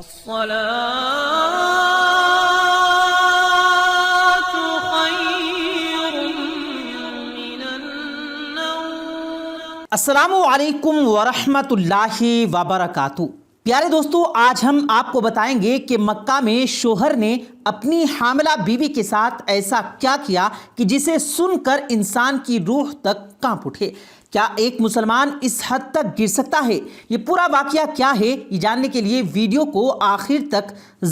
الصلاة خير من النوم۔ السلام علیکم ورحمۃ اللہ وبرکاتہ۔ پیارے دوستو، آج ہم آپ کو بتائیں گے کہ مکہ میں شوہر نے اپنی حاملہ بیوی کے ساتھ ایسا کیا کیا کہ جسے سن کر انسان کی روح تک کانپ اٹھے۔ کیا ایک مسلمان اس حد تک گر سکتا ہے؟ یہ پورا واقعہ کیا ہے، یہ جاننے کے لیے ویڈیو کو آخر تک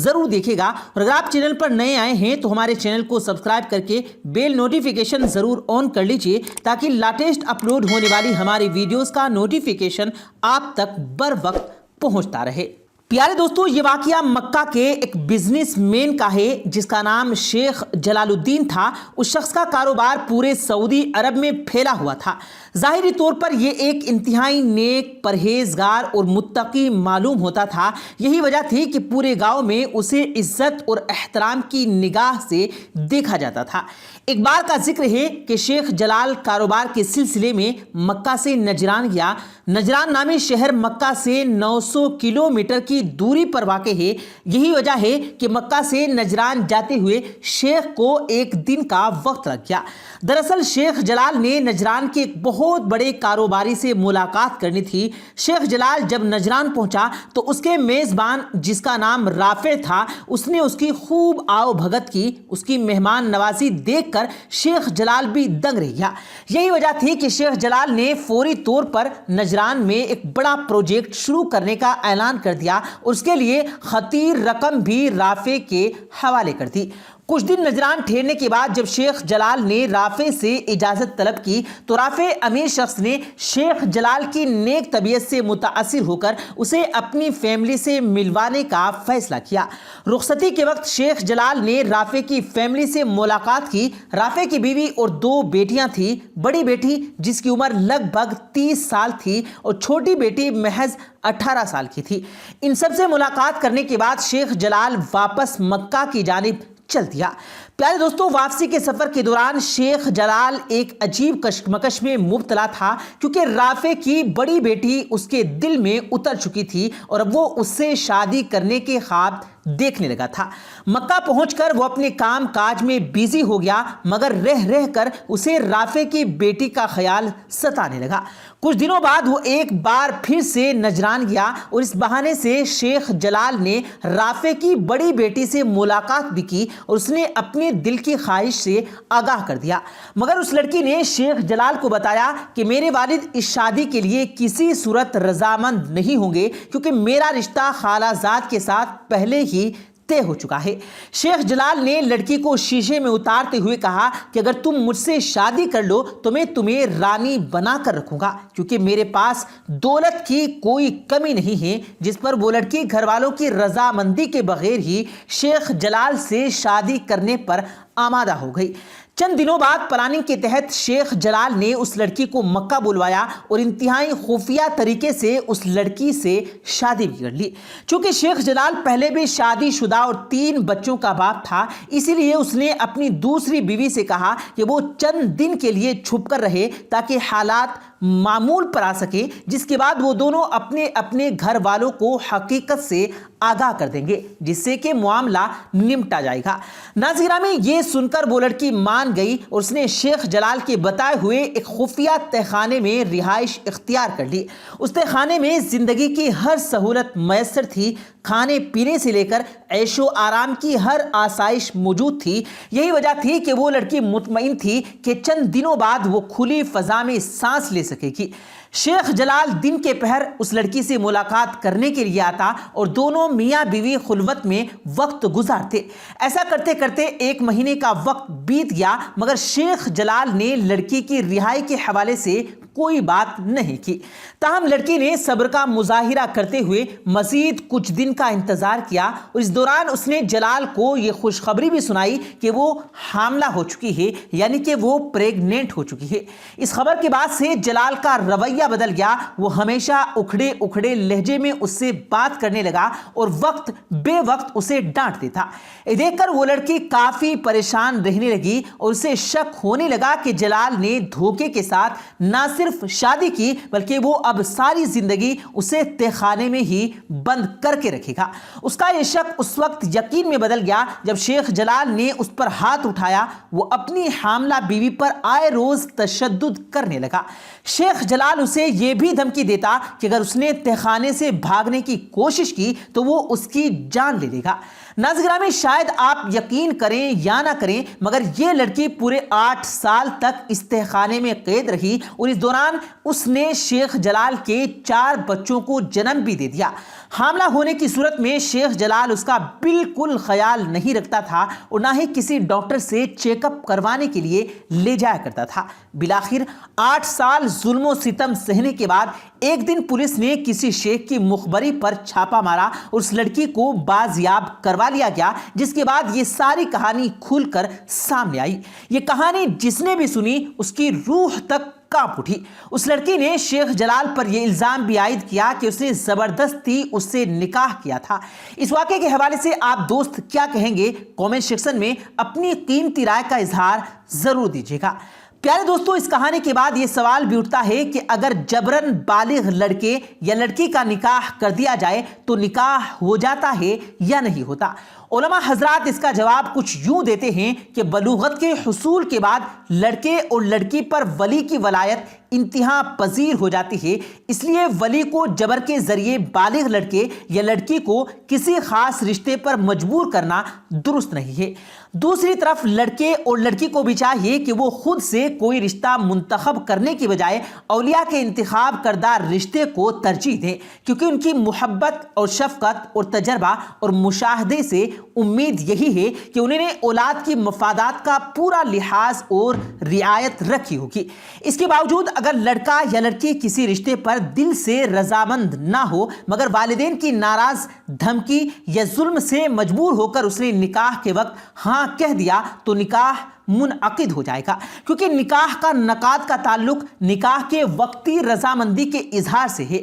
ضرور دیکھے گا، اور اگر آپ چینل پر نئے آئے ہیں تو ہمارے چینل کو سبسکرائب کر کے بیل نوٹیفیکیشن ضرور آن کر لیجئے تاکہ لیٹسٹ اپلوڈ ہونے والی ہماری ویڈیوز کا نوٹیفیکیشن آپ تک بر وقت پہنچتا رہے۔ پیارے دوستو، یہ واقعہ مکہ کے ایک بزنس مین کا ہے جس کا نام شیخ جلال الدین تھا۔ اس شخص کا کاروبار پورے سعودی عرب میں پھیلا ہوا تھا۔ ظاہری طور پر یہ ایک انتہائی نیک، پرہیزگار اور متقی معلوم ہوتا تھا۔ یہی وجہ تھی کہ پورے گاؤں میں اسے عزت اور احترام کی نگاہ سے دیکھا جاتا تھا۔ ایک بار کا ذکر ہے کہ شیخ جلال کاروبار کے سلسلے میں مکہ سے نجران گیا۔ نجران نامی شہر مکہ سے 900 کلومیٹر کی دوری پر واقع ہے۔ یہی وجہ ہے کہ مکہ سے نجران جاتے ہوئے شیخ کو ایک دن کا وقت لگ گیا۔ دراصل شیخ جلال نے نجران کے ایک بہت بڑے کاروباری سے ملاقات کرنی تھی۔ شیخ جلال جب نجران پہنچا تو اس کے میزبان جس کا نام رافع تھا، اس نے اس کی خوب آؤ بھگت کی۔ اس کی مہمان نوازی دیکھ کر شیخ جلال بھی دنگ رہ گیا۔ یہی وجہ تھی کہ شیخ جلال نے فوری طور پر نجران میں ایک بڑا پروجیکٹ شروع کرنے کا اعلان کر دیا اور اس کے لیے خطیر رقم بھی رافع کے حوالے کر دی۔ کچھ دن نجران ٹھہرنے کے بعد جب شیخ جلال نے رافع سے اجازت طلب کی تو رافع امیر شخص نے شیخ جلال کی نیک طبیعت سے متاثر ہو کر اسے اپنی فیملی سے ملوانے کا فیصلہ کیا۔ رخصتی کے وقت شیخ جلال نے رافع کی فیملی سے ملاقات کی۔ رافع کی بیوی اور 2 بیٹیاں تھیں۔ بڑی بیٹی جس کی عمر لگ بھگ 30 سال تھی اور چھوٹی بیٹی محض 18 سال کی تھی۔ ان سب سے ملاقات کرنے کے بعد شیخ جلال واپس مکہ کی جانب چل دیا۔ پیارے دوستو، واپسی کے سفر کے دوران شیخ جلال ایک عجیب کشمکش میں مبتلا تھا کیونکہ رافع کی بڑی بیٹی اس کے دل میں اتر چکی تھی اور اب وہ اس سے شادی کرنے کے خواب دیکھنے لگا تھا۔ مکہ پہنچ کر وہ اپنے کام کاج میں بیزی ہو گیا، مگر رہ کر اسے رافع کی بیٹی کا خیال ستانے لگا۔ کچھ دنوں بعد وہ ایک بار پھر سے نجران گیا اور اس بہانے سے شیخ جلال نے رافع کی بڑی بیٹی سے ملاقات بھی کی اور اس نے اپنے دل کی خواہش سے آگاہ کر دیا، مگر اس لڑکی نے شیخ جلال کو بتایا کہ میرے والد اس شادی کے لیے کسی صورت رضامند نہیں ہوں گے کیونکہ میرا رشتہ خالہ زاد کے ساتھ پہلے ہی طے ہو چکا ہے۔ شیخ جلال نے لڑکی کو شیشے میں اتارتے ہوئے کہا کہ اگر تم مجھ سے شادی کر لو تو میں تمہیں رانی بنا کر رکھوں گا کیونکہ میرے پاس دولت کی کوئی کمی نہیں ہے، جس پر وہ لڑکی گھر والوں کی رضامندی کے بغیر ہی شیخ جلال سے شادی کرنے پر آمادہ ہو گئی۔ چند دنوں بعد پلاننگ کے تحت شیخ جلال نے اس لڑکی کو مکہ بلوایا اور انتہائی خفیہ طریقے سے اس لڑکی سے شادی بھی کر لی۔ چونکہ شیخ جلال پہلے بھی شادی شدہ اور 3 بچوں کا باپ تھا، اسی لیے اس نے اپنی دوسری بیوی سے کہا کہ وہ چند دن کے لیے چھپ کر رہے تاکہ حالات معمول پر آ سکے، جس کے بعد وہ دونوں اپنے اپنے گھر والوں کو حقیقت سے آگاہ کر دیں گے، جس سے کہ معاملہ نمٹا جائے گا۔ ناظرین، یہ سن کر وہ لڑکی مان گئی اور اس نے شیخ جلال کے بتائے ہوئے ایک خفیہ تہخانے میں رہائش اختیار کر لی۔ اس تہخانے میں زندگی کی ہر سہولت میسر تھی، کھانے پینے سے لے کر عیش و آرام کی ہر آسائش موجود تھی۔ یہی وجہ تھی کہ وہ لڑکی مطمئن تھی کہ چند دنوں بعد وہ کھلی فضا میں سانس لے سکے گی۔ شیخ جلال دن کے پہر اس لڑکی سے ملاقات کرنے کے لیے آتا اور دونوں میاں بیوی خلوت میں وقت گزارتے۔ ایسا کرتے کرتے 1 مہینے کا وقت بیت گیا، مگر شیخ جلال نے لڑکی کی رہائی کے حوالے سے کوئی بات نہیں کی۔ تاہم لڑکی نے صبر کا مظاہرہ کرتے ہوئے مزید کچھ دن کا انتظار کیا اور اس دوران اس نے جلال کو یہ خوشخبری بھی سنائی کہ وہ حاملہ ہو چکی ہے، یعنی کہ وہ پریگننٹ ہو چکی ہے۔ اس خبر کے بعد سے جلال کا رویہ بدل گیا۔ وہ ہمیشہ اکھڑے اکھڑے لہجے میں اس سے بات کرنے لگا اور وقت بے وقت اسے ڈانٹ دیتا۔ دیکھ کر وہ لڑکی کافی پریشان رہنے لگی اور اسے شک ہونے لگا کہ جلال نے دھوکے کے ساتھ نہ صرف شادی کی بلکہ وہ اب ساری زندگی اسے تہخانے میں ہی بند کر کے رکھے گا۔ اس کا یہ شک اس وقت یقین میں بدل گیا جب شیخ جلال نے اس پر ہاتھ اٹھایا۔ وہ اپنی حاملہ بیوی پر آئے روز تشدد کرنے لگا۔ شیخ جلال اسے یہ بھی دھمکی دیتا کہ اگر اس نے تہخانے سے بھاگنے کی کوشش کی تو وہ اس کی جان لے لے گا۔ ناظرین گرامی، شاید آپ یقین کریں یا نہ کریں مگر یہ لڑکی پورے 8 سال تک اس تہخانے میں قید رہی اور اس دوران اس نے شیخ جلال کے 4 بچوں کو جنم بھی دے دیا۔ حاملہ ہونے کی صورت میں شیخ جلال اس کا بالکل خیال نہیں رکھتا تھا اور نہ ہی کسی ڈاکٹر سے چیک اپ کروانے کے لیے لے جایا کرتا تھا۔ بالآخر 8 سال ظلم و ستم سہنے کے بعد ایک دن پولیس نے کسی شیخ کی مخبری پر چھاپا مارا اور اس لڑکی کو بازیاب کروا لیا گیا، جس کے بعد یہ ساری کہانی کھل کر سامنے آئی۔ یہ کہانی جس نے بھی سنی اس کی روح تک کانپ اٹھی۔ اس لڑکی نے شیخ جلال پر یہ الزام بھی عائد کیا کہ اس نے زبردستی اس سے نکاح کیا تھا۔ اس واقعے کے حوالے سے آپ دوست کیا کہیں گے؟ کامنٹ سیکشن میں اپنی قیمتی رائے کا اظہار ضرور دیجیے گا۔ پیارے دوستو، اس کہانی کے بعد یہ سوال بھی اٹھتا ہے کہ اگر جبرن بالغ لڑکے یا لڑکی کا نکاح کر دیا جائے تو نکاح ہو جاتا ہے یا نہیں ہوتا؟ علماء حضرات اس کا جواب کچھ یوں دیتے ہیں کہ بلوغت کے حصول کے بعد لڑکے اور لڑکی پر ولی کی ولایت انتہا پذیر ہو جاتی ہے، اس لیے ولی کو جبر کے ذریعے بالغ لڑکے یا لڑکی کو کسی خاص رشتے پر مجبور کرنا درست نہیں ہے۔ دوسری طرف لڑکے اور لڑکی کو بھی چاہیے کہ وہ خود سے کوئی رشتہ منتخب کرنے کی بجائے اولیاء کے انتخاب کردہ رشتے کو ترجیح دیں، کیونکہ ان کی محبت اور شفقت اور تجربہ اور مشاہدے سے امید یہی ہے کہ انہوں نے اولاد کی مفادات کا پورا لحاظ اور رعایت رکھی ہوگی۔ اس کے باوجود اگر لڑکا یا لڑکی کسی رشتے پر دل سے رضامند نہ ہو مگر والدین کی ناراض دھمکی یا ظلم سے مجبور ہو کر اس نے نکاح کے وقت ہاں کہہ دیا تو نکاح منعقد ہو جائے گا، کیونکہ نکاح کا نقاد کا تعلق نکاح کے وقتی رضامندی کے اظہار سے ہے۔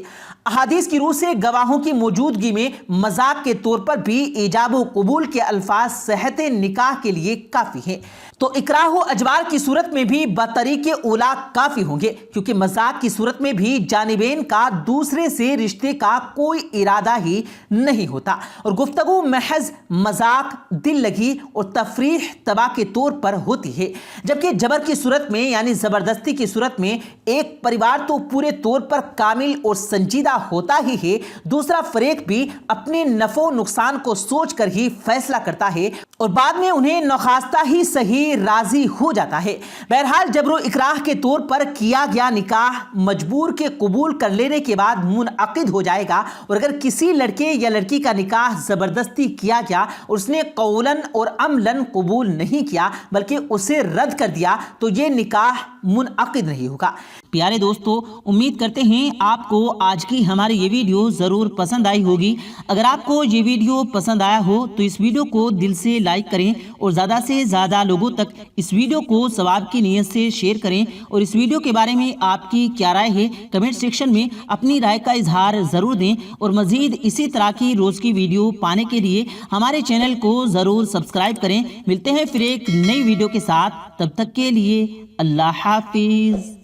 احادیث کی روح سے گواہوں کی موجودگی میں مذاق کے طور پر بھی ایجاب و قبول کے الفاظ صحت نکاح کے لیے کافی ہیں، تو اکراہ و اجبار کی صورت میں بھی بطریق اولا کافی ہوں گے، کیونکہ مذاق کی صورت میں بھی جانبین کا دوسرے سے رشتے کا کوئی ارادہ ہی نہیں ہوتا اور گفتگو محض مذاق، دل لگی اور تفریح طبع کے طور پر ہوتی ہے، جبکہ جبر کی صورت میں یعنی زبردستی کی صورت میں ایک پریوار تو پورے طور پر کامل اور سنجیدہ ہوتا ہی ہے، دوسرا فریق بھی اپنے نفع و نقصان کو سوچ کر ہی فیصلہ کرتا ہے اور بعد میں انہیں نخواستہ ہی صحیح راضی ہو جاتا ہے۔ بہرحال جبر و اکراہ کے طور پر کیا گیا نکاح مجبور کے قبول کر لینے کے بعد منعقد ہو جائے گا، اور اگر کسی لڑکے یا لڑکی کا نکاح زبردستی کیا گیا اور اس نے قولاً اور عملاً قبول نہیں کیا بلکہ اسے رد کر دیا تو یہ نکاح منعقد نہیں ہوگا۔ پیارے دوستو، امید کرتے ہیں آپ کو آج کی ہماری یہ ویڈیو ضرور پسند آئی ہوگی۔ اگر آپ کو یہ ویڈیو پسند آیا ہو تو اس ویڈیو کو دل سے لائک کریں اور زیادہ سے زیادہ لوگوں تک اس ویڈیو کو ثواب کی نیت سے شیئر کریں، اور اس ویڈیو کے بارے میں آپ کی کیا رائے ہے کمنٹ سیکشن میں اپنی رائے کا اظہار ضرور دیں، اور مزید اسی طرح کی روز کی ویڈیو پانے کے لیے ہمارے چینل کو ضرور سبسکرائب کریں۔ ملتے ہیں پھر ایک نئی ویڈیو کے ساتھ، تب تک کے لیے اللہ حافظ۔